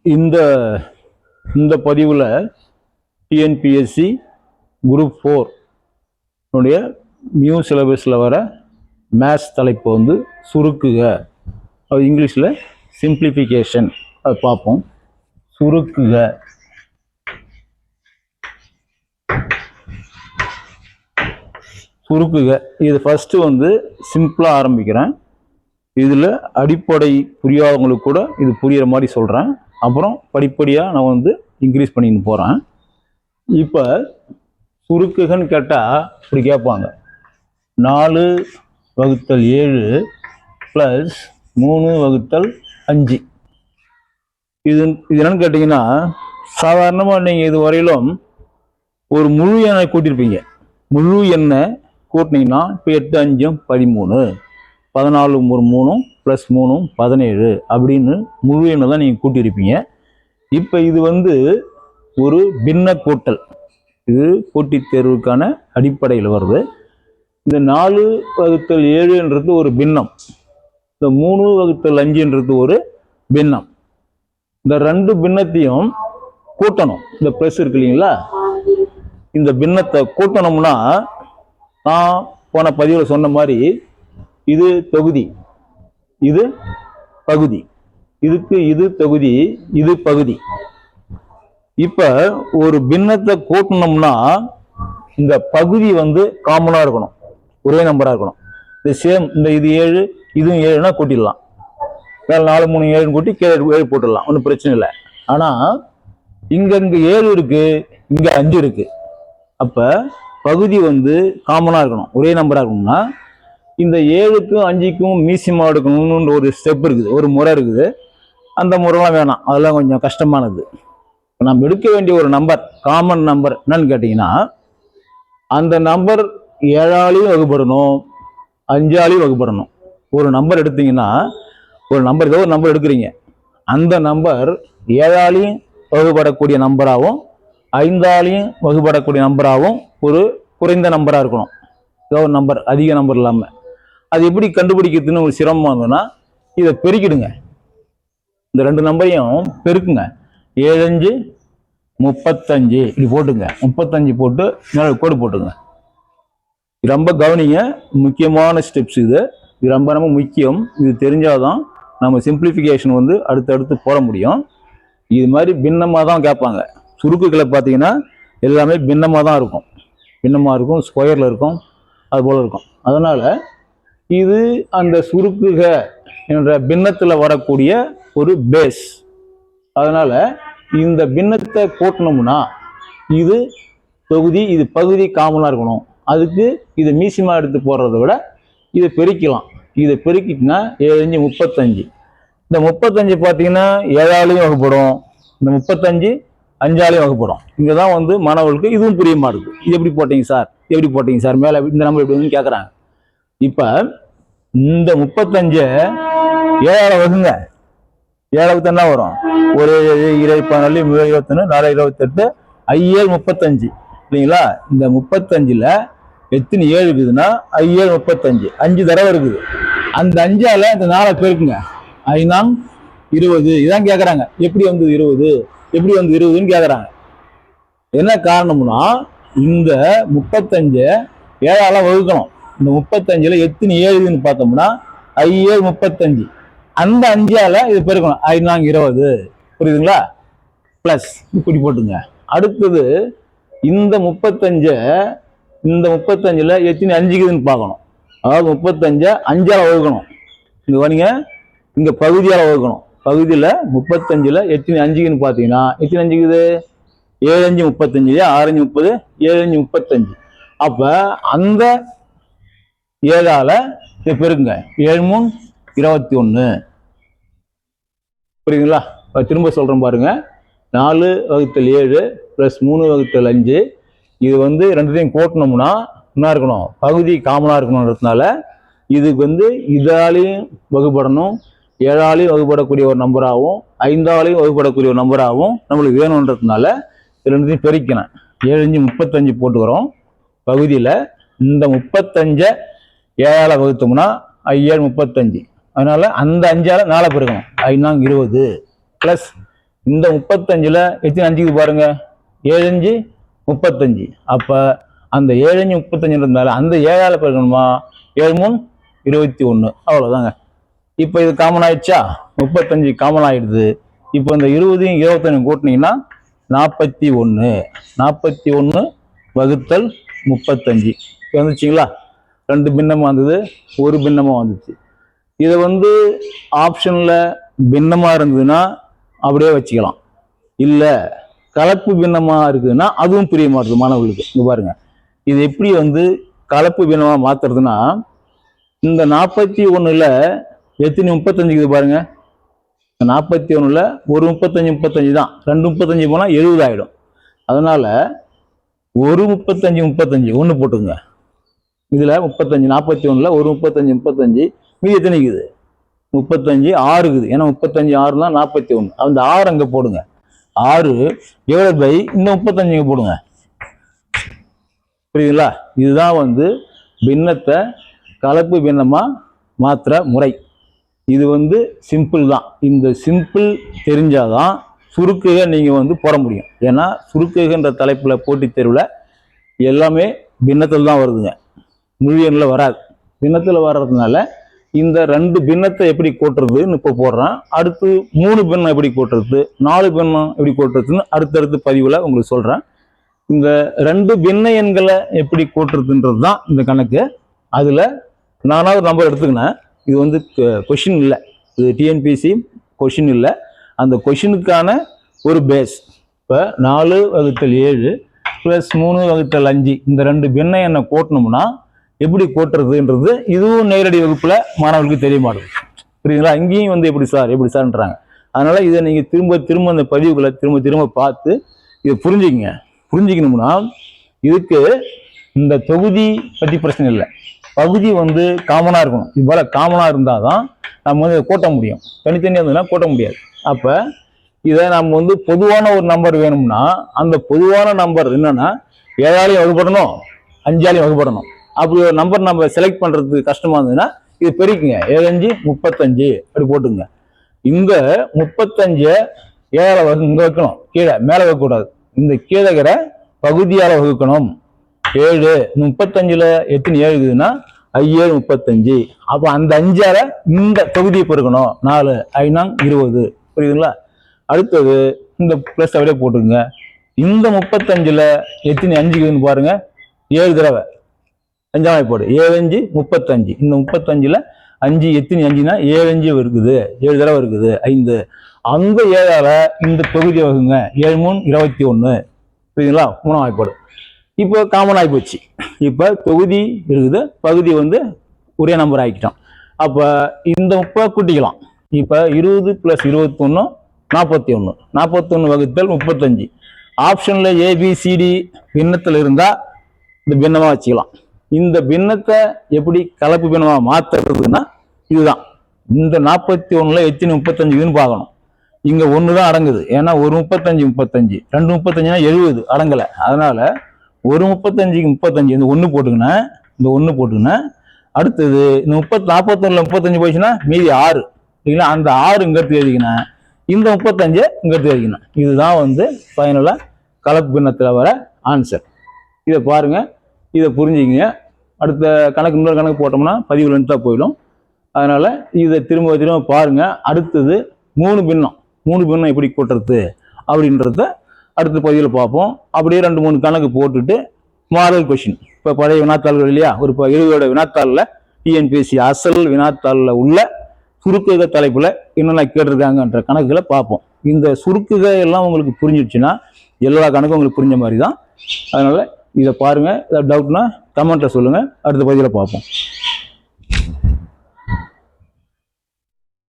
இந்த இந்த பதிவில் டிஎன்பிஎஸ்சி குரூப் 4 நியூ சிலபஸில் வர மேத்ஸ் தலைப்பு வந்து சுருக்குக, அது இங்கிலீஷில் சிம்பிளிஃபிகேஷன். அது பார்ப்போம். சுருக்குக. சுருக்குக இது ஃபஸ்ட்டு வந்து சிம்பிளாக ஆரம்பிக்கிறேன். இதில் அடிப்படை புரியாதவங்களுக்கு கூட இது புரிகிற மாதிரி சொல்கிறேன். அப்புறம் படிப்படியாக நான் வந்து இன்க்ரீஸ் பண்ணின்னு போகிறேன். இப்போ சுருக்குகன்னு கேட்டால் இப்படி கேட்பாங்க, 4/7 + 3/5. இது என்னன்னு கேட்டிங்கன்னா, சாதாரணமாக நீங்கள் இது வரையிலும் ஒரு முழு எண்ணை கூட்டியிருப்பீங்க. முழு எண்ணை கூட்டினீங்கன்னா இப்போ 8 5 13, 14 3 + 3 17 அப்படின்னு முழு எண்ணை தான் நீங்கள் கூட்டியிருப்பீங்க. இப்போ இது வந்து ஒரு பின்ன கூட்டல். இது போட்டித் தேர்வுக்கான அடிப்படையில் வருது. இந்த 4/7 ஒரு பின்னம், இந்த 3/5 ஒரு பின்னம். இந்த ரெண்டு பின்னத்தையும் கூட்டணும். இந்த ப்ளஸ் இருக்கு இல்லைங்களா, இந்த பின்னத்தை கூட்டணும்னா நான் போன பதிவில் சொன்ன மாதிரி இது தொகுதி, இது பகுதி, இதுக்கு இது தொகுதி, இது பகுதி. இப்ப ஒரு பின்னத்தை கூட்டணும்னா இந்த பகுதி வந்து காமனா இருக்கணும், ஒரே நம்பரா இருக்கணும். இந்த சேம், இந்த இது 7 இதுவும் 7னா கூட்டிடலாம். வேற 4 3 7 கூட்டி கீழே 7 போட்டுடலாம், ஒன்றும் பிரச்சனை இல்லை. ஆனா இங்க 7 இருக்கு, இங்க 5 இருக்கு. அப்ப பகுதி வந்து காமனா இருக்கணும், ஒரே நம்பரா இருக்கணும்னா இந்த 7க்கும் 5க்கும் மீசிமா எடுக்கணும்னு ஒரு ஸ்டெப் இருக்குது, ஒரு முறை இருக்குது. அந்த முறைலாம் வேணாம், அதெல்லாம் கொஞ்சம் கஷ்டமானது. நம்ம எடுக்க வேண்டிய ஒரு நம்பர், காமன் நம்பர் என்னன்னு கேட்டிங்கன்னா, அந்த நம்பர் 7ஆலையும் வகுப்படணும், 5ஆலையும் வகுப்படணும். ஒரு நம்பர் எடுத்தீங்கன்னா, ஒரு நம்பர், ஏதோ ஒரு நம்பர் எடுக்கிறீங்க, அந்த நம்பர் 7ஆலையும் வகுப்படக்கூடிய நம்பராகவும் 5ஆலையும் வகுப்படக்கூடிய நம்பராகவும் ஒரு குறைந்த நம்பராக இருக்கணும். ஏதோ ஒரு நம்பர், அதிக நம்பர் இல்லாமல். அது எப்படி கண்டுபிடிக்கிறதுன்னு ஒரு சிரமம் இருந்ததுன்னா, இதை பெருக்கிடுங்க. இந்த ரெண்டு நம்பரையும் பெருக்குங்க. 7 5 35 இப்படி போட்டுங்க. 35 போட்டு மேலே கோடு போட்டுங்க. ரொம்ப கவனிங்க, முக்கியமான ஸ்டெப்ஸ் இது. இது ரொம்ப ரொம்ப முக்கியம். இது தெரிஞ்சாதான் நம்ம சிம்பிளிஃபிகேஷன் வந்து அடுத்தடுத்து போட முடியும். இது மாதிரி பின்னமாக தான் கேட்பாங்க. சுருக்குகளை பார்த்தீங்கன்னா எல்லாமே பின்னமாக தான் இருக்கும், பின்னமாக இருக்கும், ஸ்கொயரில் இருக்கும், அது போல் இருக்கும். அதனால் இது அந்த சுருக்குக என்ற பின்னத்தில் வரக்கூடிய ஒரு பேஸ். அதனால் இந்த பின்னத்தை கூட்டணும்னா இது தொகுதி, இது பகுதி காமனாக இருக்கணும். அதுக்கு இது மீசிமா எடுத்து போடுறத விட இதை பெருக்கலாம். இதை பெருக்கிட்டுனா 7 5 35. இந்த 35 பார்த்தீங்கன்னா 7ஆலையும் வகுப்படும், இந்த 35 5ஆலையும் வகுப்படும். இங்கே தான் வந்து மாணவர்களுக்கு இதுவும் புரிய மாட்டுது. இது எப்படி போட்டீங்க சார், எப்படி போட்டீங்க சார், மேலே இந்த நம்பர் எப்படி வந்து கேட்குறாங்க. இப்போ இந்த 35 7ஆல வகுங்க. 7 என்ன வரும், ஒரு 20 14 21 4 28 5 35 இல்லைங்களா. இந்த 35ல் எத்தனை 7 இருக்குதுன்னா 5 35, 5 தடவை இருக்குது. அந்த 5ஆல இந்த 4 பெருக்குங்க. 5 20. இதான் கேட்குறாங்க, எப்படி வந்து 20, எப்படி வந்து 20ன்னு கேட்குறாங்க. என்ன காரணம்னா, இந்த 35 7ஆல வகுக்கணும். இந்த 35ல் எத்தனை 7ன்னு பார்த்தோம்னா 5 35. அந்த 5ஆல இது பெருக்கணும். 5 20. புரியுதுங்களா? பிளஸ் இப்படி போட்டுங்க. அடுத்தது இந்த 35ல் எத்தனை 5க்குதுன்னு பார்க்கணும். அதாவது 35 5ஆல வகுக்கணும். இங்க வரீங்க, இங்க பகுதியால வகுக்கணும். பகுதியில் 35ல் எத்தனை 5க்குன்னு பார்த்தீங்கன்னா எத்தனை 5க்குது, 7 5 35, 6 5 30, 7 5 35. அப்ப அந்த 7ஆல இதை பெருக்குங்க. 7 3 21. புரியுதுங்களா? திரும்ப சொல்றேன் பாருங்க. 4/7 + 3/5. இது வந்து ரெண்டுத்தையும் கூட்டணும்னா என்ன இருக்கணும், பகுதி காமனா இருக்கணும்ன்றதுனால இதுக்கு வந்து இதாலையும் வகுப்படணும், 7ஆலையும் வகுப்படக்கூடிய ஒரு நம்பராகவும் 5ஆலையும் வகுப்படக்கூடிய ஒரு நம்பராகவும் நம்மளுக்கு வேணுன்றதுனால இது ரெண்டுத்தையும் பெருக்கணும். 7 5 35 போட்டுக்கிறோம் பகுதியில். இந்த 35 7ஆல வகுத்தோம்னா 5 7 35. அதனால அந்த 5ஆல 4 பெருக்கணும். 5 20 பிளஸ் இந்த 35ல் எத்தனை அஞ்சுக்கு பாருங்க, 7 5 35. அப்போ அந்த 7 5 35 இருந்தாலும் அந்த 7ஆல் பெருக்கணுமா, 7 3 21. அவ்வளோதாங்க. இப்போ இது காமன் ஆயிடுச்சா, 35 காமன் ஆயிடுது. இப்போ இந்த 20 25 கூட்டினீங்கன்னா 41. 41 வகுத்தல் 35 வந்துச்சுங்களா. 2 பின்னமாக வந்தது, ஒரு பின்னமாக வந்துச்சு. இதை வந்து ஆப்ஷனில் பின்னமாக இருந்ததுன்னா அப்படியே வச்சுக்கலாம், இல்லை கலப்பு பின்னமாக இருக்குதுன்னா அதுவும் புரிய மாட்டுது மாணவர்களுக்கு. இங்கே பாருங்க, இது எப்படி வந்து கலப்பு பின்னமாக மாற்றுறதுன்னா, இந்த 41ல் எத்தனை 35க்கு பாருங்க, 41ல் ஒரு 35 தான், 2 35 போனால் 70 ஆகிடும். அதனால ஒரு 35 ஒன்று போட்டுங்க. இதில் 35 41ல் ஒரு 35 மீதி எத்தனைக்குது, 35 6 இருக்குது. ஏன்னா 35 6 தான் 41. அந்த 6 அங்கே போடுங்க. 6 டிவைட் பை இந்த 35 இங்கே போடுங்க. புரியுதுங்களா. இதுதான் வந்து பின்னத்தை கலப்பு பின்னமாக மாற்றுற முறை. இது வந்து சிம்பிள் தான். இந்த சிம்பிள் தெரிஞ்சாதான் சுருக்குக நீங்கள் வந்து போட முடியும். ஏன்னா சுருக்குகின்ற தலைப்பில் போட்டித் தேர்வில் எல்லாமே பின்னத்தில் தான் வருதுங்க, முழு எண்ணில் வராது. பின்னத்தில் வர்றதுனால இந்த 2 பின்னத்தை எப்படி கூட்டுறதுன்னு இப்போ போடுறேன். அடுத்து 3 பின்னம் எப்படி கூட்டுறது, 4 பின்னம் எப்படி கூட்டுறதுன்னு அடுத்தடுத்த பதிவில் உங்களுக்கு சொல்கிறேன். இந்த 2 பின்ன எண்களை எப்படி கூட்டுறதுன்றது தான் இந்த கணக்கு. அதில் 4வது நம்பர் எடுத்துக்கினேன். இது வந்து கொஷின் இல்லை, இது டிஎன்பிசி கொஷின் இல்லை. அந்த கொஷினுக்கான ஒரு பேஸ். இப்போ 4/7 + 3/5 இந்த 2 பின்ன எண்ணை கூட்டணும்னா எப்படி கூட்டுறதுன்றது இதுவும் நேரடி வகுப்பில் மாணவர்களுக்கு தெரிய மாட்டேங்குது. புரியுதுங்களா. இங்கேயும் வந்து எப்படி சார்ன்றாங்க. அதனால் இதை நீங்கள் திரும்ப அந்த பதிவுகளை திரும்ப பார்த்து இதை புரிஞ்சிக்கணும்னா இதுக்கு இந்த தொகுதி பற்றி பிரச்சனை இல்லை, பகுதி வந்து காமனாக இருக்கணும். இது போல் காமனாக இருந்தால் தான் நம்ம வந்து கூட்ட முடியும். தனித்தனியாக இருந்ததுன்னா கூட்ட முடியாது. அப்போ இதை நம்ம வந்து பொதுவான ஒரு நம்பர் வேணும்னா அந்த பொதுவான நம்பர் என்னன்னா 7ஆலையும் வகுப்படணும், 5ஆலையும் வகுப்படணும். அப்படி ஒரு நம்பர் நம்ம செலக்ட் பண்ணுறதுக்கு கஷ்டமாக இருந்ததுன்னா இது பெருக்குங்க, 7 5 35 அப்படி போட்டுங்க. இந்த 35 7ஆல் இங்கே வைக்கணும், கீழே மேலே வைக்கக்கூடாது. இந்த கீழே பகுதியால் வகுக்கணும். 7 35ல் எத்தனை 7 இருக்குதுன்னா 5 35. அப்போ அந்த 5ஆல் இந்த தொகுதியை பெருக்கணும், 4 5 20. புரியுதுங்களா. அடுத்தது இந்த ப்ளஸ் அப்படியே போட்டுங்க. இந்த 35ல் எத்தனை 5 இருக்குதுன்னு பாருங்க, 7 தடவை 5ஆம் போடு, 7 5 35. இந்த 35ல் 5 எத்தனை 5னா 7 5 இருக்குது, 7 தடவை இருக்குது 5. அந்த 7ஆல் இந்த தொகுதியை வகுங்க, 7 3 21. புரியுதுங்களா. 3ஆம் வாய்ப்பாடு. இப்போ காமன் ஆகி போச்சு. இப்போ தொகுதி இருக்குது, பகுதி வந்து ஒரே நம்பர் ஆகிக்கிட்டோம். அப்போ இந்த 30 கூட்டிக்கலாம். இப்போ 20 + 21 41. 41 வகுத்தல் 35. ஆப்ஷனில் ஏபிசிடி பின்னத்தில் இருந்தால் இந்த பின்னமாக வச்சுக்கலாம். இந்த பின்னத்தை எப்படி கலப்பு பின்னமாக மாற்றுறதுன்னா இதுதான். இந்த 41ல் எத்தனை 35ன்னு பார்க்கணும். இங்கே 1 தான் அடங்குது. ஏன்னா ஒரு 35 2 35னா 70 அடங்கலை. அதனால் ஒரு 35க்கு 35 இந்த 1 போட்டுக்கினேன். அடுத்தது இந்த 41ல் 35 போயிடுச்சுன்னா மீதி 6 இல்லைங்களா. அந்த 6 இங்கே எடுத்து எழுதிக்கினேன், இந்த 35 இங்கே எடுத்து எழுதிக்கினேன். இதுதான் வந்து ஃபைனலாக கலப்பு பின்னத்தில் வர ஆன்சர். இதை பாருங்கள், இதை புரிஞ்சுக்கிங்க. அடுத்த இன்னொரு கணக்கு போட்டோம்னா பதிவு லென்த்தாக போயிடும். அதனால் இதை திரும்ப பாருங்கள். அடுத்தது 3 பின்னம் எப்படி கூட்டுறது அப்படின்றத அடுத்த பதிவில் பார்ப்போம். அப்படியே 2-3 கணக்கு போட்டுட்டு மாடல் கொஷின், இப்போ பழைய வினாத்தாள்கள் இல்லையா, ஒரு 20 வினாத்தாளில் டிஎன்பிஎஸ்சி அசல் வினாத்தாளில் உள்ள சுருக்குக தலைப்பில் என்னென்ன கேட்டிருக்காங்கன்ற கணக்குகளை பார்ப்போம். இந்த சுருக்குக எல்லாம் உங்களுக்கு புரிஞ்சிடுச்சுன்னா எல்லா கணக்கும் உங்களுக்கு புரிஞ்ச மாதிரி தான். அதனால் இதை பாருங்கள். ஏதாவது டவுட்னா கமெண்ட்டில் சொல்லுங்கள், அடுத்த பதிவில் பார்ப்போம்.